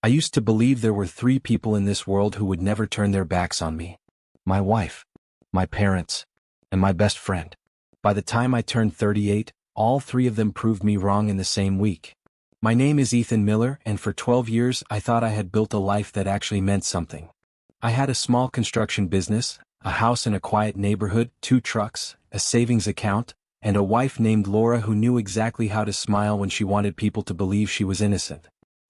I used to believe there were three people in this world who would never turn their backs on me. My wife, my parents, and my best friend. By the time I turned 38, all three of them proved me wrong in the same week. My name is Ethan Miller, and for 12 years I thought I had built a life that actually meant something. I had a small construction business, a house in a quiet neighborhood, 2 trucks, a savings account, and a wife named Laura who knew exactly how to smile when she wanted people to believe she was innocent.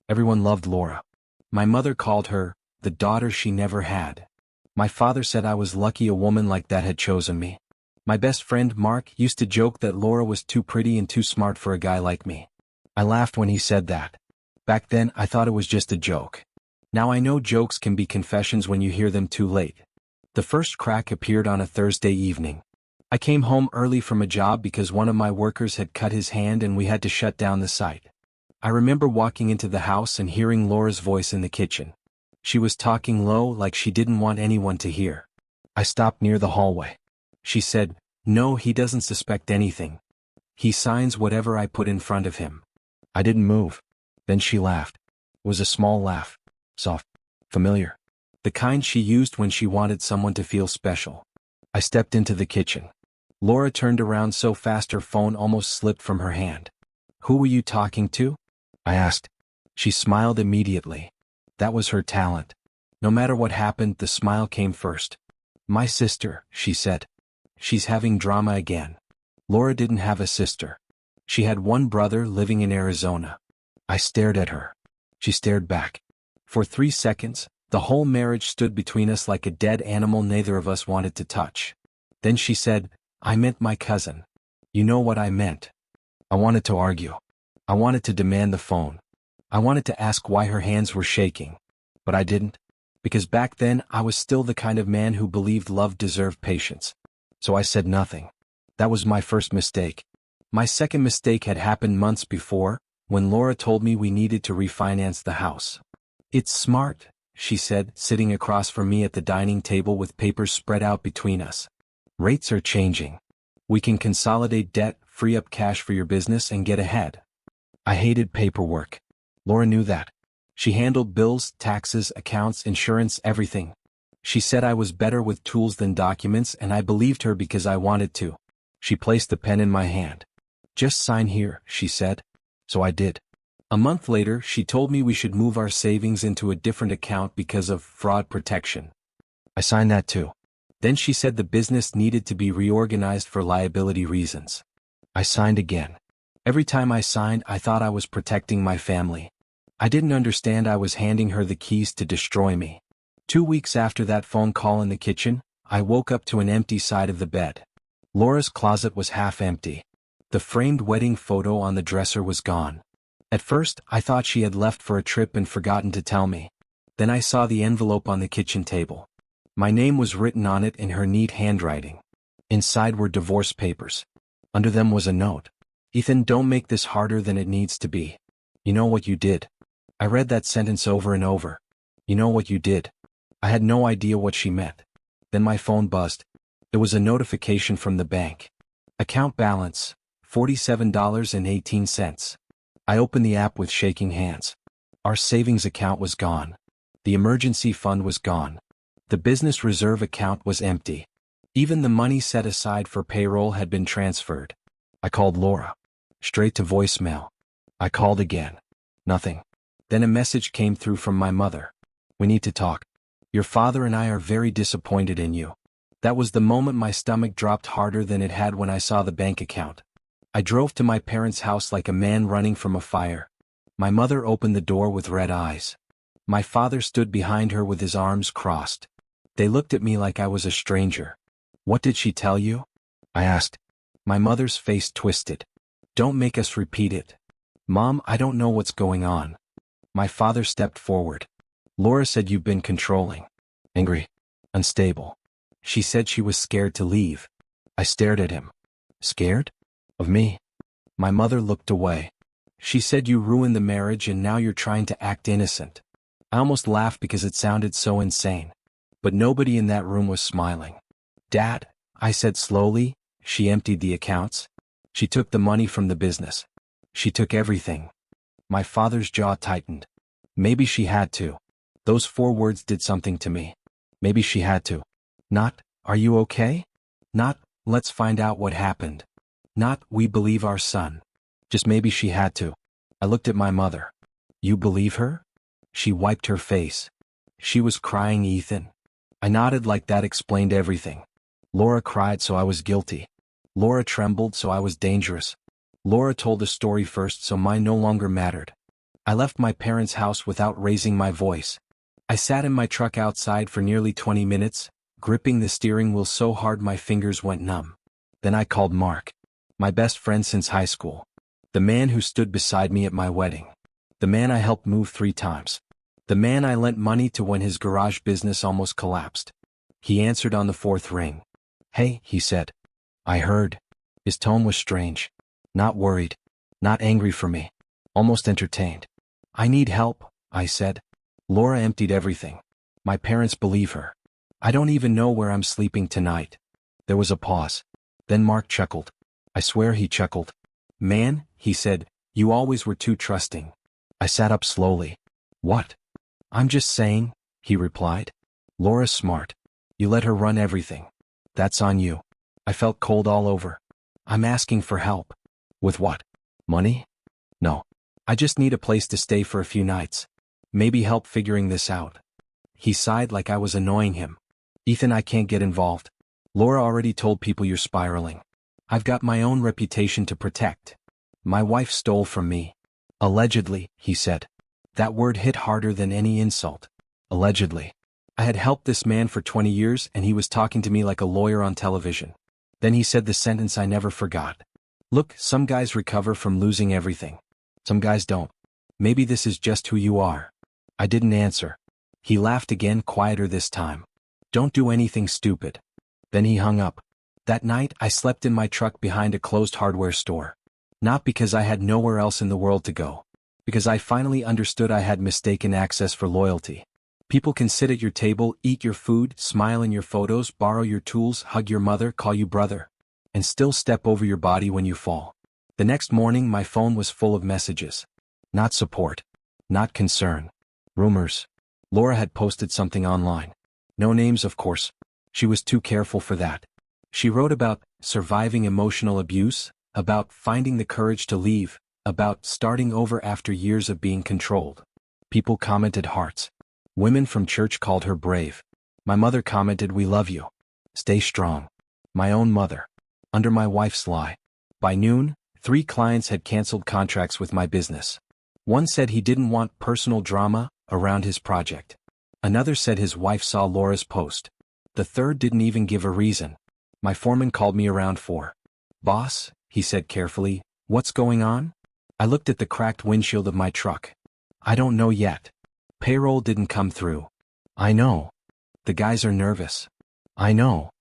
Everyone loved Laura. My mother called her the daughter she never had. My father said I was lucky a woman like that had chosen me. My best friend Mark used to joke that Laura was too pretty and too smart for a guy like me. I laughed when he said that. Back then I thought it was just a joke. Now I know jokes can be confessions when you hear them too late. The first crack appeared on a Thursday evening. I came home early from a job because one of my workers had cut his hand and we had to shut down the site. I remember walking into the house and hearing Laura's voice in the kitchen. She was talking low like she didn't want anyone to hear. I stopped near the hallway. She said, "No, he doesn't suspect anything. He signs whatever I put in front of him." I didn't move. Then she laughed. It was a small laugh. Soft. Familiar. The kind she used when she wanted someone to feel special. I stepped into the kitchen. Laura turned around so fast her phone almost slipped from her hand. "Who were you talking to?" I asked. She smiled immediately. That was her talent. No matter what happened, the smile came first. "My sister," she said. "She's having drama again." Laura didn't have a sister. She had one brother living in Arizona. I stared at her. She stared back. For 3 seconds, the whole marriage stood between us like a dead animal neither of us wanted to touch. Then she said, "I meant my cousin." You know what I meant. I wanted to argue. I wanted to demand the phone. I wanted to ask why her hands were shaking. But I didn't. Because back then I was still the kind of man who believed love deserved patience. So I said nothing. That was my first mistake. My second mistake had happened months before, when Laura told me we needed to refinance the house. "It's smart," she said, sitting across from me at the dining table with papers spread out between us. "Rates are changing. We can consolidate debt, free up cash for your business, and get ahead." I hated paperwork. Laura knew that. She handled bills, taxes, accounts, insurance, everything. She said I was better with tools than documents, and I believed her because I wanted to. She placed the pen in my hand. "Just sign here," she said. So I did. A month later, she told me we should move our savings into a different account because of fraud protection. I signed that too. Then she said the business needed to be reorganized for liability reasons. I signed again. Every time I signed, I thought I was protecting my family. I didn't understand I was handing her the keys to destroy me. 2 weeks after that phone call in the kitchen, I woke up to an empty side of the bed. Laura's closet was half empty. The framed wedding photo on the dresser was gone. At first, I thought she had left for a trip and forgotten to tell me. Then I saw the envelope on the kitchen table. My name was written on it in her neat handwriting. Inside were divorce papers. Under them was a note. "Ethan, don't make this harder than it needs to be. You know what you did." I read that sentence over and over. You know what you did. I had no idea what she meant. Then my phone buzzed. It was a notification from the bank. Account balance, $47.18. I opened the app with shaking hands. Our savings account was gone. The emergency fund was gone. The business reserve account was empty. Even the money set aside for payroll had been transferred. I called Laura. Straight to voicemail. I called again. Nothing. Then a message came through from my mother. "We need to talk. Your father and I are very disappointed in you." That was the moment my stomach dropped harder than it had when I saw the bank account. I drove to my parents' house like a man running from a fire. My mother opened the door with red eyes. My father stood behind her with his arms crossed. They looked at me like I was a stranger. "What did she tell you?" I asked. My mother's face twisted. "Don't make us repeat it." "Mom, I don't know what's going on." My father stepped forward. "Laura said you've been controlling. Angry. Unstable. She said she was scared to leave." I stared at him. "Scared? Of me?" My mother looked away. "She said you ruined the marriage and now you're trying to act innocent." I almost laughed because it sounded so insane. But nobody in that room was smiling. "Dad," I said slowly, "she emptied the accounts. She took the money from the business. She took everything." My father's jaw tightened. Maybe she had to. Those 4 words did something to me. Maybe she had to. Not, "Are you okay?" Not, "Let's find out what happened." Not, "We believe our son." Just maybe she had to. I looked at my mother. "You believe her?" She wiped her face. "She was crying, Ethan." I nodded like that explained everything. Laura cried, so I was guilty. Laura trembled, so I was dangerous. Laura told a story first, so mine no longer mattered. I left my parents' house without raising my voice. I sat in my truck outside for nearly 20 minutes, gripping the steering wheel so hard my fingers went numb. Then I called Mark. My best friend since high school. The man who stood beside me at my wedding. The man I helped move 3 times. The man I lent money to when his garage business almost collapsed. He answered on the 4th ring. "Hey," he said. I heard. His tone was strange. Not worried. Not angry for me. Almost entertained. "I need help," I said. "Laura emptied everything. My parents believe her. I don't even know where I'm sleeping tonight." There was a pause. Then Mark chuckled. I swear he chuckled. "Man," he said, "you always were too trusting." I sat up slowly. "What?" "I'm just saying," he replied. "Laura's smart. You let her run everything. That's on you." I felt cold all over. "I'm asking for help." "With what? Money?" "No. I just need a place to stay for a few nights. Maybe help figuring this out." He sighed like I was annoying him. "Ethan, I can't get involved. Laura already told people you're spiraling. I've got my own reputation to protect. My wife stole from me." "Allegedly," he said. That word hit harder than any insult. Allegedly. I had helped this man for 20 years and he was talking to me like a lawyer on television. Then he said the sentence I never forgot. "Look, some guys recover from losing everything. Some guys don't. Maybe this is just who you are." I didn't answer. He laughed again, quieter this time. "Don't do anything stupid." Then he hung up. That night, I slept in my truck behind a closed hardware store. Not because I had nowhere else in the world to go. Because I finally understood I had mistaken access for loyalty. People can sit at your table, eat your food, smile in your photos, borrow your tools, hug your mother, call you brother, and still step over your body when you fall. The next morning, my phone was full of messages. Not support. Not concern. Rumors. Laura had posted something online. No names, of course. She was too careful for that. She wrote about surviving emotional abuse, about finding the courage to leave, about starting over after years of being controlled. People commented hearts. Women from church called her brave. My mother commented, "We love you. Stay strong." My own mother. Under my wife's lie. By noon, 3 clients had canceled contracts with my business. One said he didn't want personal drama around his project. Another said his wife saw Laura's post. The third didn't even give a reason. My foreman called me around 4. "Boss," he said carefully, "what's going on?" I looked at the cracked windshield of my truck. "I don't know yet. Payroll didn't come through." "I know. The guys are nervous." "I know."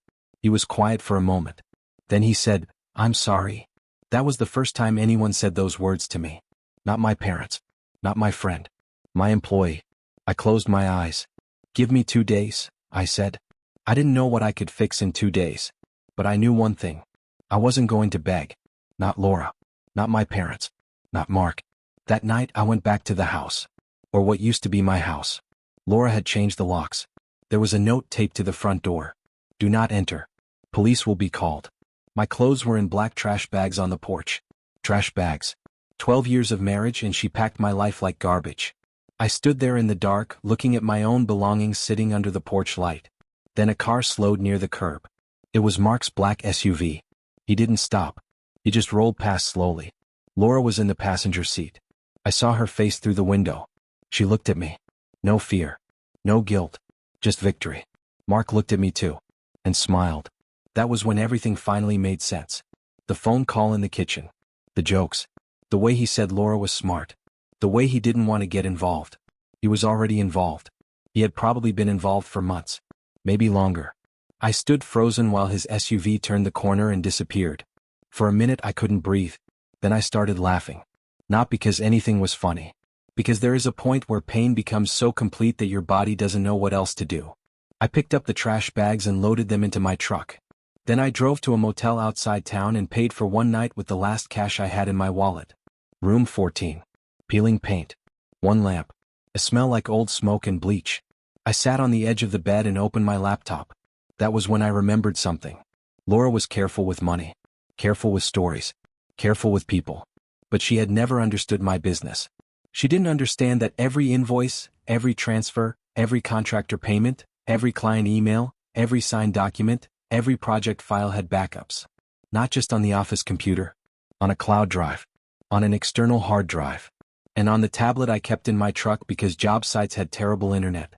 He was quiet for a moment. Then he said, "I'm sorry." That was the first time anyone said those words to me. Not my parents. Not my friend. My employee. I closed my eyes. "Give me 2 days," I said. I didn't know what I could fix in 2 days. But I knew one thing. I wasn't going to beg. Not Laura. Not my parents. Not Mark. That night I went back to the house. Or what used to be my house. Laura had changed the locks. There was a note taped to the front door. "Do not enter. Police will be called." My clothes were in black trash bags on the porch. Trash bags. 12 years of marriage and she packed my life like garbage. I stood there in the dark, looking at my own belongings sitting under the porch light. Then a car slowed near the curb. It was Mark's black SUV. He didn't stop. He just rolled past slowly. Laura was in the passenger seat. I saw her face through the window. She looked at me. No fear. No guilt. Just victory. Mark looked at me too. And smiled. That was when everything finally made sense. The phone call in the kitchen. The jokes. The way he said Laura was smart. The way he didn't want to get involved. He was already involved. He had probably been involved for months. Maybe longer. I stood frozen while his SUV turned the corner and disappeared. For a minute I couldn't breathe. Then I started laughing. Not because anything was funny. Because there is a point where pain becomes so complete that your body doesn't know what else to do. I picked up the trash bags and loaded them into my truck. Then I drove to a motel outside town and paid for one night with the last cash I had in my wallet. Room 14. Peeling paint. 1 lamp. a smell like old smoke and bleach. I sat on the edge of the bed and opened my laptop. That was when I remembered something. Laura was careful with money, careful with stories, careful with people. But she had never understood my business. She didn't understand that every invoice, every transfer, every contractor payment, every client email, every signed document, every project file had backups. Not just on the office computer, on a cloud drive, on an external hard drive, and on the tablet I kept in my truck because job sites had terrible internet.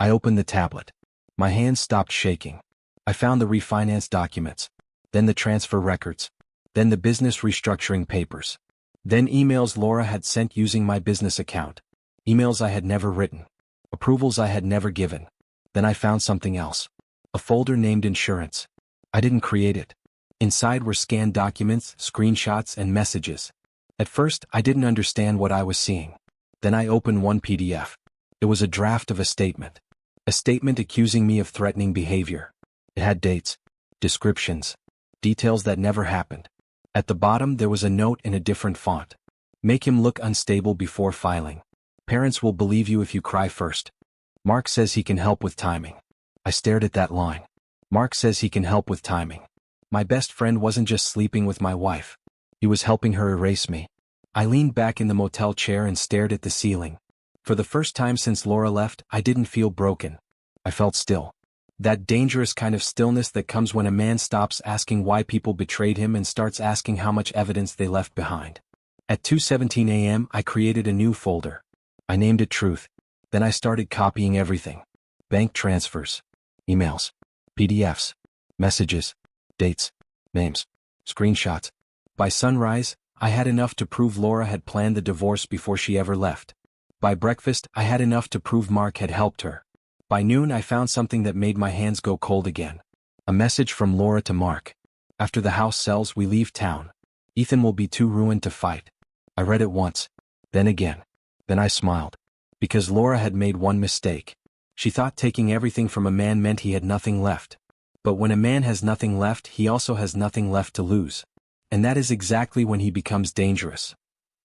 I opened the tablet. My hands stopped shaking. I found the refinance documents, then the transfer records, then the business restructuring papers, then emails Laura had sent using my business account, emails I had never written, approvals I had never given. Then I found something else, a folder named insurance. I didn't create it. Inside were scanned documents, screenshots, and messages. At first, I didn't understand what I was seeing. Then I opened one PDF. It was a draft of a statement accusing me of threatening behavior. It had dates, descriptions, details that never happened. At the bottom there was a note in a different font. Make him look unstable before filing. Parents will believe you if you cry first. Mark says he can help with timing. I stared at that line. Mark says he can help with timing. My best friend wasn't just sleeping with my wife. He was helping her erase me. I leaned back in the motel chair and stared at the ceiling. For the first time since Laura left, I didn't feel broken. I felt still. That dangerous kind of stillness that comes when a man stops asking why people betrayed him and starts asking how much evidence they left behind. At 2:17 a.m. I created a new folder. I named it Truth. Then I started copying everything. Bank transfers, emails, PDFs, messages, dates, names, screenshots. By sunrise, I had enough to prove Laura had planned the divorce before she ever left. By breakfast, I had enough to prove Mark had helped her. By noon, I found something that made my hands go cold again. A message from Laura to Mark. After the house sells, we leave town. Ethan will be too ruined to fight. I read it once, then again. Then I smiled. Because Laura had made one mistake. She thought taking everything from a man meant he had nothing left. But when a man has nothing left, he also has nothing left to lose. And that is exactly when he becomes dangerous.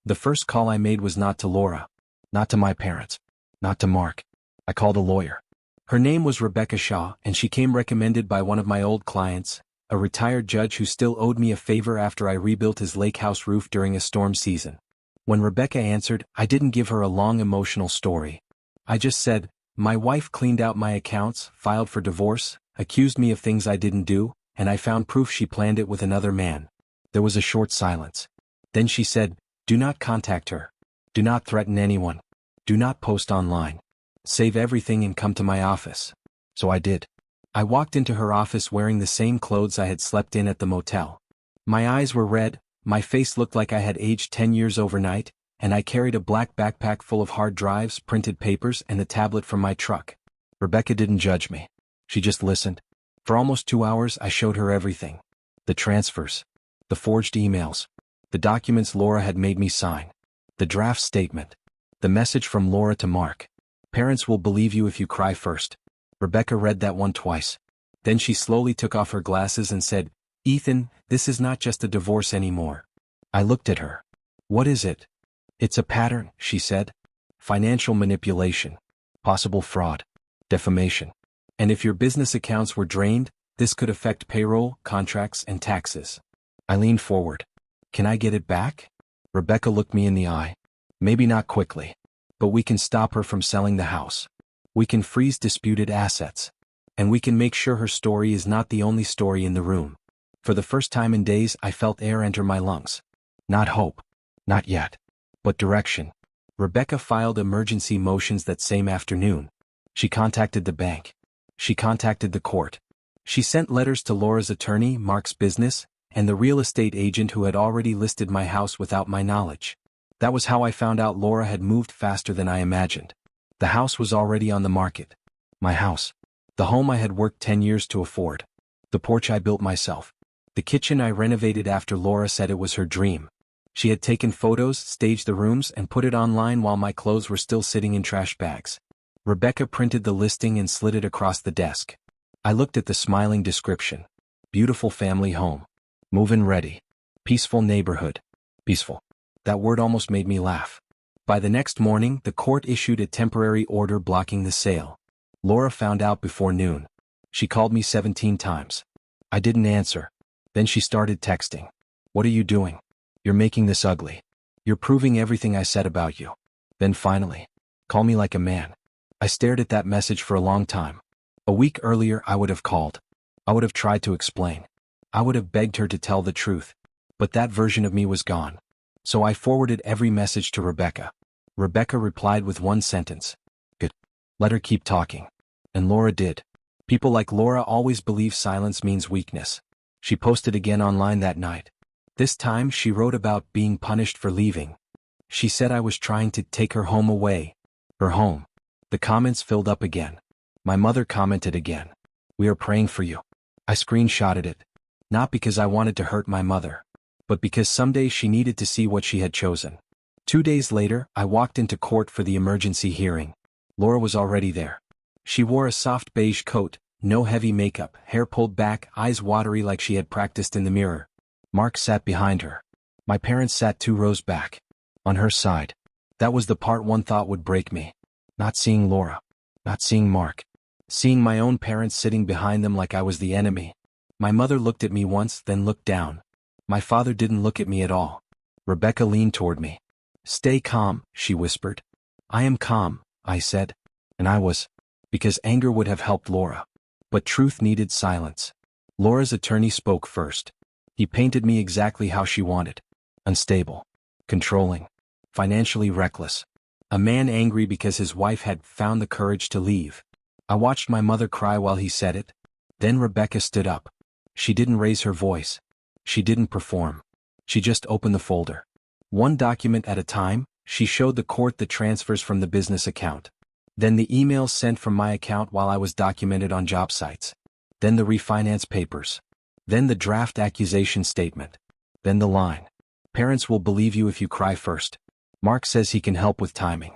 The first call I made was not to Laura, not to my parents, not to Mark. I called a lawyer. Her name was Rebecca Shaw, and she came recommended by one of my old clients, a retired judge who still owed me a favor after I rebuilt his lake house roof during a storm season. When Rebecca answered, I didn't give her a long emotional story. I just said, my wife cleaned out my accounts, filed for divorce, accused me of things I didn't do, and I found proof she planned it with another man. There was a short silence. Then she said, do not contact her. Do not threaten anyone. Do not post online. Save everything and come to my office. So I did. I walked into her office wearing the same clothes I had slept in at the motel. My eyes were red, my face looked like I had aged 10 years overnight, and I carried a black backpack full of hard drives, printed papers, and the tablet from my truck. Rebecca didn't judge me. She just listened. For almost 2 hours I showed her everything. The transfers. The forged emails. The documents Laura had made me sign. The draft statement. The message from Laura to Mark. Parents will believe you if you cry first. Rebecca read that one twice. Then she slowly took off her glasses and said, Ethan, this is not just a divorce anymore. I looked at her. What is it? It's a pattern, she said. Financial manipulation. Possible fraud. Defamation. And if your business accounts were drained, this could affect payroll, contracts, and taxes. I leaned forward. Can I get it back? Rebecca looked me in the eye. Maybe not quickly. But we can stop her from selling the house. We can freeze disputed assets. And we can make sure her story is not the only story in the room. For the first time in days, I felt air enter my lungs. Not hope. Not yet. But direction. Rebecca filed emergency motions that same afternoon. She contacted the bank. She contacted the court. She sent letters to Laura's attorney, Mark's business, and the real estate agent who had already listed my house without my knowledge. That was how I found out Laura had moved faster than I imagined. The house was already on the market. My house. The home I had worked 10 years to afford. The porch I built myself. The kitchen I renovated after Laura said it was her dream. She had taken photos, staged the rooms, and put it online while my clothes were still sitting in trash bags. Rebecca printed the listing and slid it across the desk. I looked at the smiling description. Beautiful family home. Move-in ready. Peaceful neighborhood. Peaceful. That word almost made me laugh. By the next morning, the court issued a temporary order blocking the sale. Laura found out before noon. She called me 17 times. I didn't answer. Then she started texting. "What are you doing? You're making this ugly. You're proving everything I said about you." Then finally, "Call me like a man." I stared at that message for a long time. A week earlier I would have called. I would have tried to explain. I would have begged her to tell the truth. But that version of me was gone. So I forwarded every message to Rebecca. Rebecca replied with one sentence. "Good. Let her keep talking." And Laura did. People like Laura always believe silence means weakness. She posted again online that night. This time she wrote about being punished for leaving. She said I was trying to take her home away. Her home. The comments filled up again. My mother commented again. "We are praying for you." I screenshotted it. Not because I wanted to hurt my mother, but because someday she needed to see what she had chosen. 2 days later, I walked into court for the emergency hearing. Laura was already there. She wore a soft beige coat, no heavy makeup, hair pulled back, eyes watery like she had practiced in the mirror. Mark sat behind her. My parents sat 2 rows back. On her side. That was the part one thought would break me. Not seeing Laura. Not seeing Mark. Seeing my own parents sitting behind them like I was the enemy. My mother looked at me once, then looked down. My father didn't look at me at all. Rebecca leaned toward me. "Stay calm," she whispered. "I am calm," I said. And I was. Because anger would have helped Laura. But truth needed silence. Laura's attorney spoke first. He painted me exactly how she wanted. Unstable. Controlling. Financially reckless. A man angry because his wife had found the courage to leave. I watched my mother cry while he said it. Then Rebecca stood up. She didn't raise her voice. She didn't perform. She just opened the folder. One document at a time, she showed the court the transfers from the business account. Then the emails sent from my account while I was documented on job sites. Then the refinance papers. Then the draft accusation statement. Then the line. "Parents will believe you if you cry first. Mark says he can help with timing."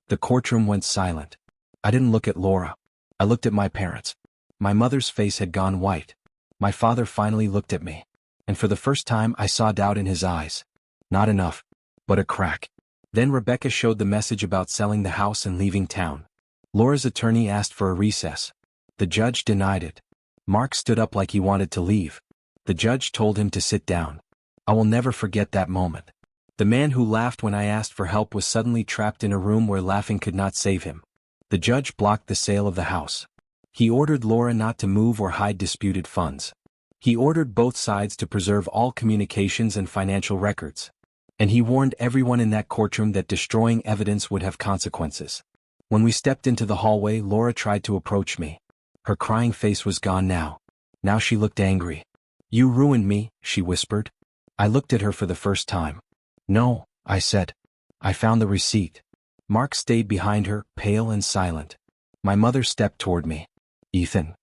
The courtroom went silent. I didn't look at Laura. I looked at my parents. My mother's face had gone white. My father finally looked at me. And for the first time I saw doubt in his eyes. Not enough, but a crack. Then Rebecca showed the message about selling the house and leaving town. Laura's attorney asked for a recess. The judge denied it. Mark stood up like he wanted to leave. The judge told him to sit down. I will never forget that moment. The man who laughed when I asked for help was suddenly trapped in a room where laughing could not save him. The judge blocked the sale of the house. He ordered Laura not to move or hide disputed funds. He ordered both sides to preserve all communications and financial records. And he warned everyone in that courtroom that destroying evidence would have consequences. When we stepped into the hallway, Laura tried to approach me. Her crying face was gone now. Now she looked angry. "You ruined me," she whispered. I looked at her for the first time. "No," I said. "I found the receipt." Mark stayed behind her, pale and silent. My mother stepped toward me. "Ethan."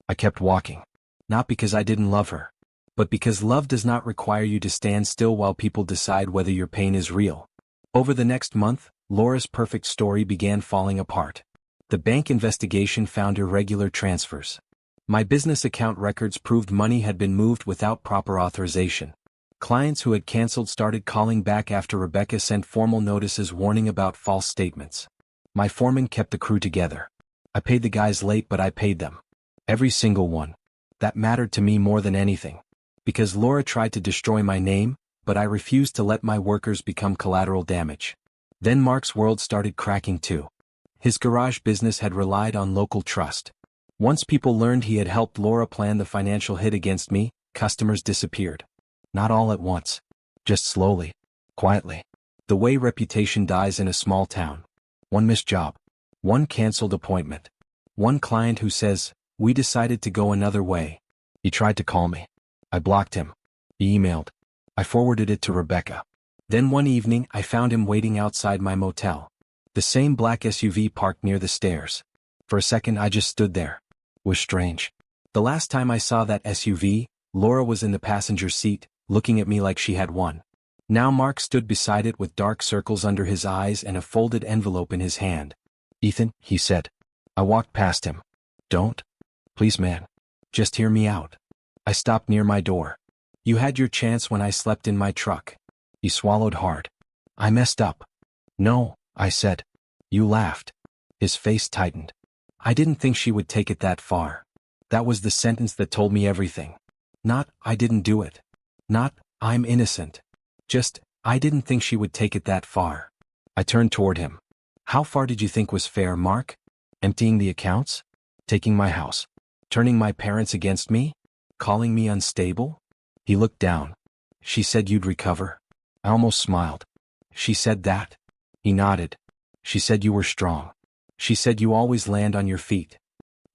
I kept walking. Not because I didn't love her, but because love does not require you to stand still while people decide whether your pain is real. Over the next month, Laura's perfect story began falling apart. The bank investigation found irregular transfers. My business account records proved money had been moved without proper authorization. Clients who had canceled started calling back after Rebecca sent formal notices warning about false statements. My foreman kept the crew together. I paid the guys late, but I paid them. Every single one. That mattered to me more than anything. Because Laura tried to destroy my name, but I refused to let my workers become collateral damage. Then Mark's world started cracking too. His garage business had relied on local trust. Once people learned he had helped Laura plan the financial hit against me, customers disappeared. Not all at once. Just slowly. Quietly. The way reputation dies in a small town. One missed job. One canceled appointment. One client who says, "We decided to go another way." He tried to call me. I blocked him. He emailed. I forwarded it to Rebecca. Then one evening I found him waiting outside my motel. The same black SUV parked near the stairs. For a second I just stood there. It was strange. The last time I saw that SUV, Laura was in the passenger seat, looking at me like she had won. Now Mark stood beside it with dark circles under his eyes and a folded envelope in his hand. "Ethan," he said. I walked past him. "Don't. Please, man. Just hear me out." I stopped near my door. "You had your chance when I slept in my truck." He swallowed hard. "I messed up. No, I said. You laughed. His face tightened. I didn't think she would take it that far. That was the sentence that told me everything. Not, I didn't do it. Not, I'm innocent. Just, I didn't think she would take it that far. I turned toward him. How far did you think was fair, Mark? Emptying the accounts? Taking my house? Turning my parents against me? Calling me unstable? He looked down. She said you'd recover. I almost smiled. She said that? He nodded. She said you were strong. She said you always land on your feet.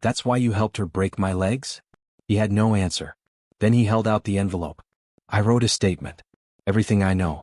That's why you helped her break my legs? He had no answer. Then he held out the envelope. I wrote a statement. Everything I know.